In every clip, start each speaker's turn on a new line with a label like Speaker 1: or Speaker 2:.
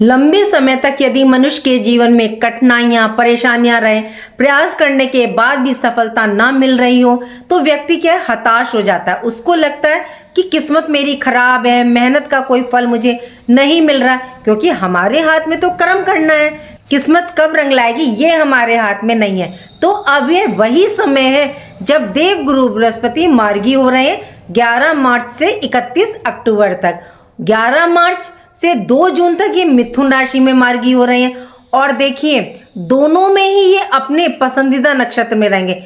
Speaker 1: लंबे समय तक यदि मनुष्य के जीवन में कठिनाइयां परेशानियां रहे, प्रयास करने के बाद भी सफलता ना मिल रही हो, तो व्यक्ति क्या है, हताश हो जाता है। उसको लगता है कि किस्मत मेरी खराब है, मेहनत का कोई फल मुझे नहीं मिल रहा, क्योंकि हमारे हाथ में तो कर्म करना है। किस्मत कब रंग लाएगी ये हमारे हाथ में नहीं है। तो अब ये वही समय है जब देव गुरु बृहस्पति मार्गी हो रहे हैं 11 मार्च से 31 अक्टूबर तक। 11 मार्च से 2 जून तक ये मिथुन राशि में मार्गी हो रहे हैं। और देखिए दोनों में ही ये अपने पसंदीदा नक्षत्र में रहेंगे।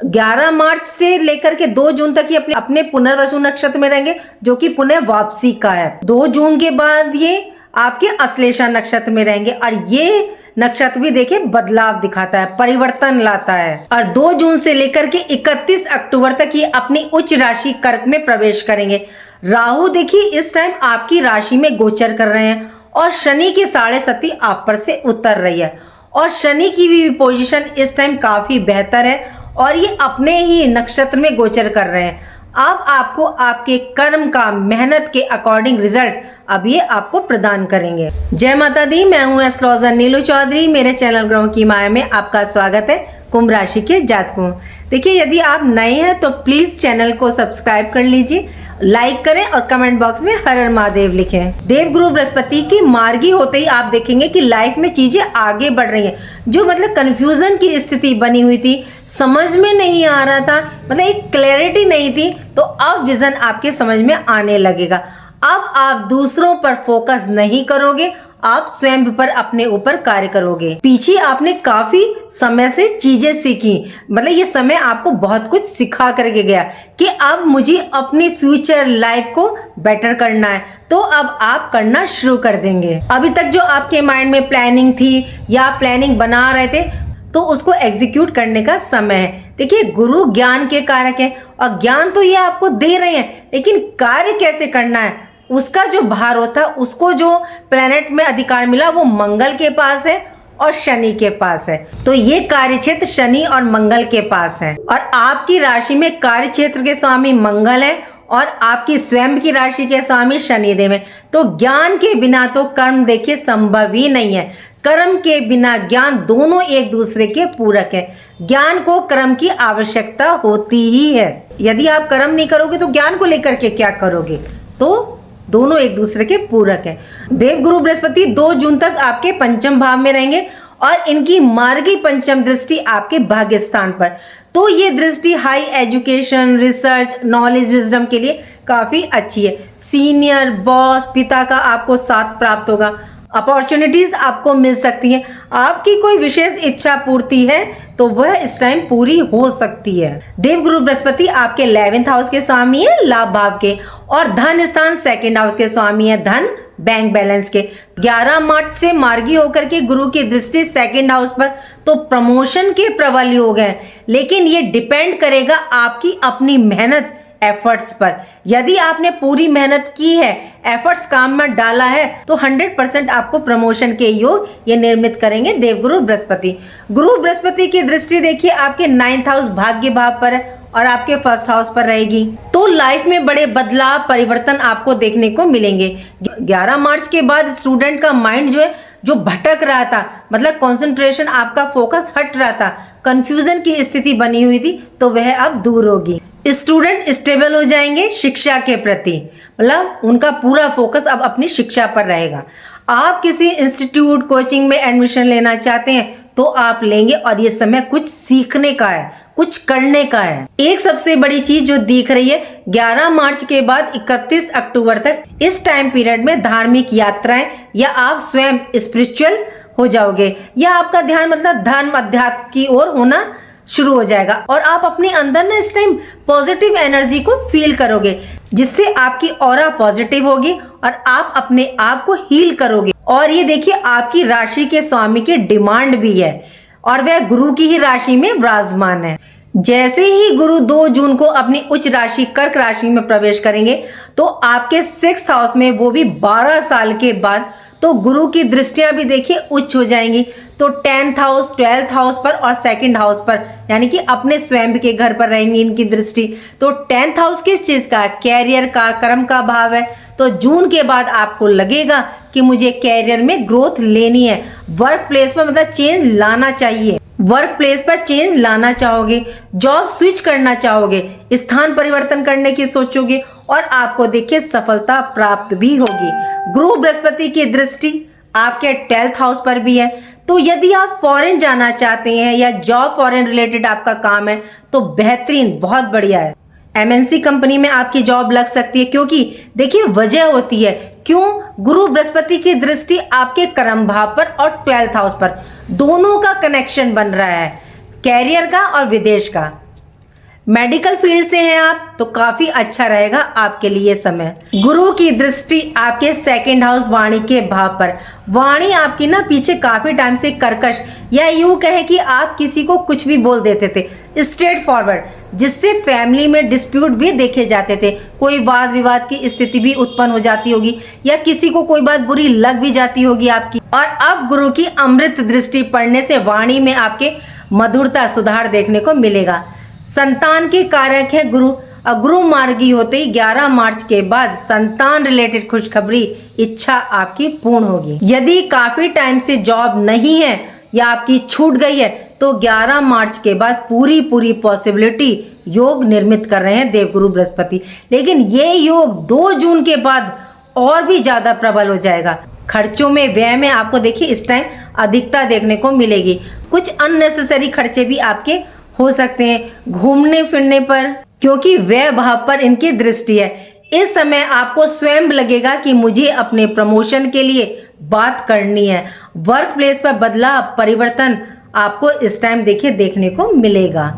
Speaker 1: 11 मार्च से लेकर के 2 जून तक ये अपने पुनर्वसु नक्षत्र में रहेंगे, जो कि पुनः वापसी का है। 2 जून के बाद ये आपके अश्लेषा नक्षत्र में रहेंगे, और ये नक्षत्र भी देखिए बदलाव दिखाता है, परिवर्तन लाता है। और 2 जून से लेकर के 31 अक्टूबर तक ये अपनी उच्च राशि कर्क में प्रवेश करेंगे। राहु देखिए इस टाइम आपकी राशि में गोचर कर रहे हैं, और शनि की 7.5 आप पर से उतर रही है, और शनि की भी पोजीशन इस टाइम काफी बेहतर है, और ये अपने ही नक्षत्र में गोचर कर रहे हैं। अब आपको आपके कर्म का, मेहनत के अकॉर्डिंग रिजल्ट अब ये आपको प्रदान करेंगे। जय माता दी, मैं हूँ एस्ट्रोलॉजर नीलू चौधरी। मेरे चैनल ग्रहों की माया में आपका स्वागत है। कुंभ राशि के जातकों, देखिए यदि आप नए हैं तो प्लीज चैनल को सब्सक्राइब कर लीजिए, लाइक करें और कमेंट बॉक्स में हर हर महादेव लिखें। देव गुरु बृहस्पति की मार्गी होते ही आप देखेंगे कि लाइफ में चीजें आगे बढ़ रही हैं। जो मतलब कंफ्यूजन की स्थिति बनी हुई थी, समझ में नहीं आ रहा था, मतलब एक क्लैरिटी नहीं थी, तो अब विजन आपके समझ में आने लगेगा। अब आप दूसरों पर फोकस नहीं करोगे, आप स्वयं पर अपने ऊपर कार्य करोगे। पीछे आपने काफी समय से चीजें सीखी, मतलब ये समय आपको बहुत कुछ सिखा करके गया कि अब मुझे अपनी फ्यूचर लाइफ को बेटर करना है, तो अब आप करना शुरू कर देंगे। अभी तक जो आपके माइंड में प्लानिंग थी या प्लानिंग बना रहे थे, तो उसको एग्जीक्यूट करने का समय है। देखिए गुरु ज्ञान के कारक है, और ज्ञान तो ये आपको दे रहे हैं, लेकिन कार्य कैसे करना है उसका जो भार होता है, उसको जो प्लेनेट में अधिकार मिला वो मंगल के पास है और शनि के पास है। तो ये कार्य क्षेत्र शनि और मंगल के पास है, और आपकी राशि में कार्य क्षेत्र के स्वामी मंगल है, और आपकी स्वयं की राशि के स्वामी शनिदेव है। तो ज्ञान के बिना तो कर्म देखिए संभव ही नहीं है। कर्म के बिना ज्ञान, दोनों एक दूसरे के पूरक है। ज्ञान को कर्म की आवश्यकता होती ही है। यदि आप कर्म नहीं करोगे तो ज्ञान को लेकर के क्या करोगे? तो दोनों एक दूसरे के पूरक हैं। देवगुरु बृहस्पति 2 जून तक आपके पंचम भाव में रहेंगे, और इनकी मार्गी पंचम दृष्टि आपके भाग्य स्थान पर। तो ये दृष्टि high education, research, knowledge, wisdom के लिए काफी अच्छी है। सीनियर, बॉस, पिता का आपको साथ प्राप्त होगा, अपॉर्चुनिटीज आपको मिल सकती हैं। आपकी कोई विशेष इच्छा पूर्ति है तो वह इस टाइम पूरी हो सकती है। देवगुरु बृहस्पति आपके 11th हाउस के स्वामी है, लाभ भाव के, और धन स्थान 2nd हाउस के स्वामी है, धन बैंक बैलेंस के। 11 मार्च से मार्गी होकर के गुरु की दृष्टि 2nd हाउस पर, तो प्रमोशन के प्रबल योग है, लेकिन ये डिपेंड करेगा आपकी अपनी मेहनत, एफर्ट्स पर। यदि आपने पूरी मेहनत की है, एफर्ट्स काम में डाला है, तो 100% आपको प्रमोशन के योग ये निर्मित करेंगे देवगुरु बृहस्पति। गुरु बृहस्पति की दृष्टि देखिए आपके 9th हाउस भाग्य भाव पर है, और आपके 1st हाउस पर रहेगी। तो लाइफ में बड़े बदलाव, परिवर्तन आपको देखने को मिलेंगे। 11 मार्च के बाद स्टूडेंट का माइंड जो है, जो भटक रहा था, मतलब कंसंट्रेशन, आपका फोकस हट रहा था, कंफ्यूजन की स्थिति बनी हुई थी, तो वह अब दूर होगी। स्टूडेंट स्टेबल हो जाएंगे शिक्षा के प्रति, मतलब उनका पूरा फोकस अब अपनी शिक्षा पर रहेगा। आप किसी इंस्टीट्यूट, कोचिंग में एडमिशन लेना चाहते हैं तो आप लेंगे, और ये समय कुछ सीखने का है, कुछ करने का है। एक सबसे बड़ी चीज जो दिख रही है, 11 मार्च के बाद 31 अक्टूबर तक इस टाइम पीरियड में धार्मिक यात्राएं, या आप स्वयं स्पिरिचुअल हो जाओगे, या आपका ध्यान मतलब धर्म, अध्यात्म की ओर होना शुरू हो जाएगा, और आप अपने अंदर ना इस टाइम पॉजिटिव एनर्जी को फील करोगे, जिससे आपकी ऑरा पॉजिटिव होगी, और आप अपने आप को हील करोगे। और ये देखिए आपकी राशि के स्वामी की डिमांड भी है, और वह गुरु की ही राशि में विराजमान है। जैसे ही गुरु 2 जून को अपनी उच्च राशि कर्क राशि में प्रवेश करेंगे, तो आपके 6th हाउस में, वो भी 12 साल के बाद, तो गुरु की दृष्टियां भी देखिए उच्च हो जाएंगी। तो 10th हाउस, 12th हाउस पर और 2nd हाउस पर, यानी कि अपने स्वयं के घर पर रहेंगी इनकी दृष्टि। तो 10th हाउस किस चीज का? कैरियर का, कर्म का भाव है। तो जून के बाद आपको लगेगा कि मुझे कैरियर में ग्रोथ लेनी है, वर्क प्लेस पर मतलब चेंज लाना चाहिए, वर्क प्लेस पर चेंज लाना चाहोगे, जॉब स्विच करना चाहोगे, स्थान परिवर्तन करने की सोचोगे और आपको देखिए सफलता प्राप्त भी होगी। गुरु बृहस्पति की दृष्टि आपके 12th हाउस पर भी है, तो यदि आप फॉरेन जाना चाहते हैं या जॉब फॉरेन रिलेटेड आपका काम है तो बेहतरीन, बहुत बढ़िया है। एमएनसी कंपनी में आपकी जॉब लग सकती है, क्योंकि देखिए वजह होती है क्यों, गुरु बृहस्पति की दृष्टि आपके कर्म भाव पर और 12th हाउस पर, दोनों का कनेक्शन बन रहा है, कैरियर का और विदेश का। मेडिकल फील्ड से हैं आप तो काफी अच्छा रहेगा आपके लिए समय। गुरु की दृष्टि आपके 2nd हाउस वाणी के भाव पर, वाणी आपकी ना पीछे काफी टाइम से कर्कश या यूं कहे कि आप किसी को कुछ भी बोल देते थे, स्ट्रेट फॉरवर्ड, जिससे फैमिली में डिस्प्यूट भी देखे जाते थे, कोई वाद विवाद की स्थिति भी उत्पन्न हो जाती होगी या किसी को कोई बात बुरी लग भी जाती होगी आपकी। और अब गुरु की अमृत दृष्टि पड़ने से वाणी में आपके मधुरता सुधार देखने को मिलेगा। संतान के कारक है गुरु, और गुरु मार्गी होते ही 11 मार्च के बाद संतान रिलेटेड खुशखबरी इच्छा आपकी पूर्ण होगी। यदि काफी टाइम से जॉब नहीं है या आपकी छूट गई है तो 11 मार्च के बाद पूरी पॉसिबिलिटी योग निर्मित कर रहे हैं देवगुरु बृहस्पति, लेकिन ये योग 2 जून के बाद और भी ज्यादा प्रबल हो जाएगा। खर्चों में, व्यय में आपको देखिए इस टाइम अधिकता देखने को मिलेगी, कुछ अननेसेसरी खर्चे भी आपके हो सकते हैं घूमने फिरने पर, क्योंकि व्यय भाव पर इनकी दृष्टि है। इस समय आपको स्वयं लगेगा कि मुझे अपने प्रमोशन के लिए बात करनी है, वर्क प्लेस पर बदलाव परिवर्तन आपको इस टाइम देखिए देखने को मिलेगा।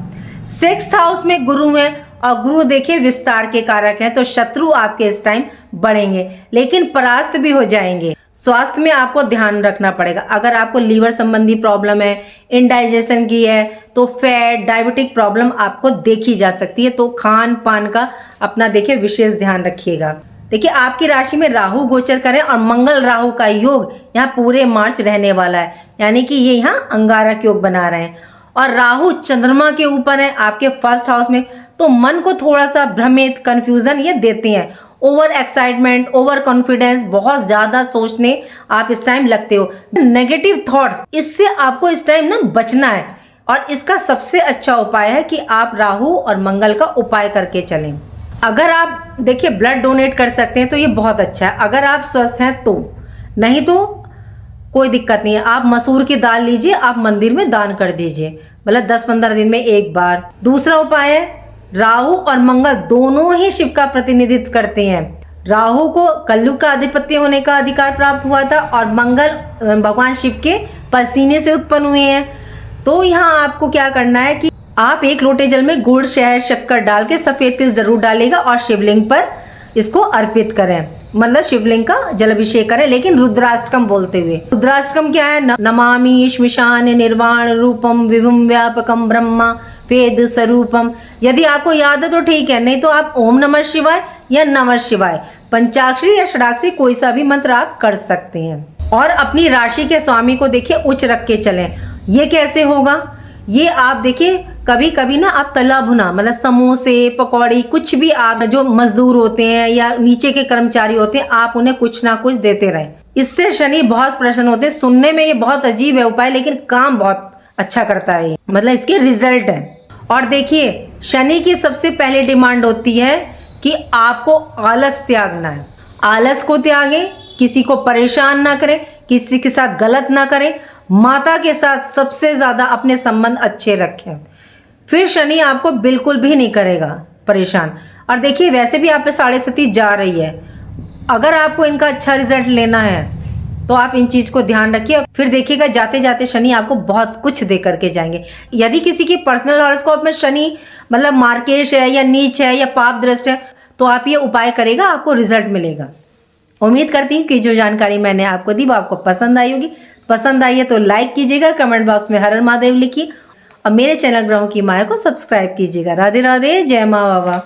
Speaker 1: 6th हाउस में गुरु है और गुरु देखिए विस्तार के कारक हैं, तो शत्रु आपके इस टाइम बढ़ेंगे लेकिन परास्त भी हो जाएंगे। स्वास्थ्य में आपको ध्यान रखना पड़ेगा, अगर आपको लीवर संबंधी प्रॉब्लम है, इंडाइजेशन की है तो फैट डायबिटिक प्रॉब्लम आपको देखी जा सकती है, तो खान पान का अपना देखिए विशेष ध्यान रखिएगा। देखिए आपकी राशि में राहु गोचर करें और मंगल राहु का योग यहाँ पूरे मार्च रहने वाला है, यानी कि ये यहाँ अंगारक योग बना रहे हैं और राहु चंद्रमा के ऊपर है आपके 1st हाउस में, तो मन को थोड़ा सा भ्रमित कंफ्यूजन ये देते हैं, ओवर एक्साइटमेंट, ओवर कॉन्फिडेंस, बहुत ज्यादा सोचने आप इस टाइम लगते हो, नेगेटिव थॉट्स, इससे आपको इस टाइम ना बचना है और इसका सबसे अच्छा उपाय है कि आप राहु और मंगल का उपाय करके चलें। अगर आप देखिए ब्लड डोनेट कर सकते हैं तो ये बहुत अच्छा है, अगर आप स्वस्थ हैं तो, नहीं तो कोई दिक्कत नहीं है, आप मसूर की दाल लीजिए, आप मंदिर में दान कर दीजिए, मतलब 10-15 दिन में एक बार। दूसरा उपाय है, राहु और मंगल दोनों ही शिव का प्रतिनिधित्व करते हैं। राहु को कलयुग का अधिपत्य होने का अधिकार प्राप्त हुआ था और मंगल भगवान शिव के पसीने से उत्पन्न हुए हैं। तो यहाँ आपको क्या करना है कि आप 1 लोटे जल में गुड़, शहद, शक्कर डाल के सफेद तिल जरूर डालेगा और शिवलिंग पर इसको अर्पित करें, मतलब शिवलिंग का जल अभिषेक करें, लेकिन रुद्राष्टकम बोलते हुए। रुद्राष्टकम क्या है? नमामि श्मशान निर्वाण रूपम विभुम व्यापकम ब्रह्मा वेद स्वरूपम। यदि आपको याद है तो ठीक है, नहीं तो आप ओम नमः शिवाय या नमः शिवाय, पंचाक्षरी या षडाक्षरी कोई सा भी मंत्र आप कर सकते हैं। और अपनी राशि के स्वामी को देखिए उच्च रख के चलें। ये कैसे होगा? ये आप देखिए कभी कभी ना आप तला भुना, मतलब समोसे पकौड़ी कुछ भी, आप जो मजदूर होते हैं या नीचे के कर्मचारी होते हैं, आप उन्हें कुछ ना कुछ देते रहें, इससे शनि बहुत प्रसन्न होते हैं। सुनने में ये बहुत अजीब है उपाय, लेकिन काम बहुत अच्छा करता है, मतलब इसके रिजल्ट है। और देखिए शनि की सबसे पहले डिमांड होती है कि आपको आलस त्यागना है, आलस को त्यागें, किसी को परेशान ना करें, किसी के साथ गलत ना करें, माता के साथ सबसे ज्यादा अपने संबंध अच्छे रखें, फिर शनि आपको बिल्कुल भी नहीं करेगा परेशान। और देखिए वैसे भी आप पे 7.5 जा रही है, अगर आपको इनका अच्छा रिजल्ट लेना है तो आप इन चीज को ध्यान रखिए, फिर देखिएगा जाते जाते शनि आपको बहुत कुछ दे करके जाएंगे। यदि किसी की पर्सनल हॉरोस्कोप में शनि मतलब मार्केश है या नीच है या पाप दृष्ट है तो आप ये उपाय करेगा, आपको रिजल्ट मिलेगा। उम्मीद करती हूँ कि जो जानकारी मैंने आपको दी वो आपको पसंद आई होगी। पसंद आई है तो लाइक कीजिएगा, कमेंट बॉक्स में हर हर महादेव लिखिए और मेरे चैनल ग्रहों की माया को सब्सक्राइब कीजिएगा। राधे राधे, जय माँ बाबा।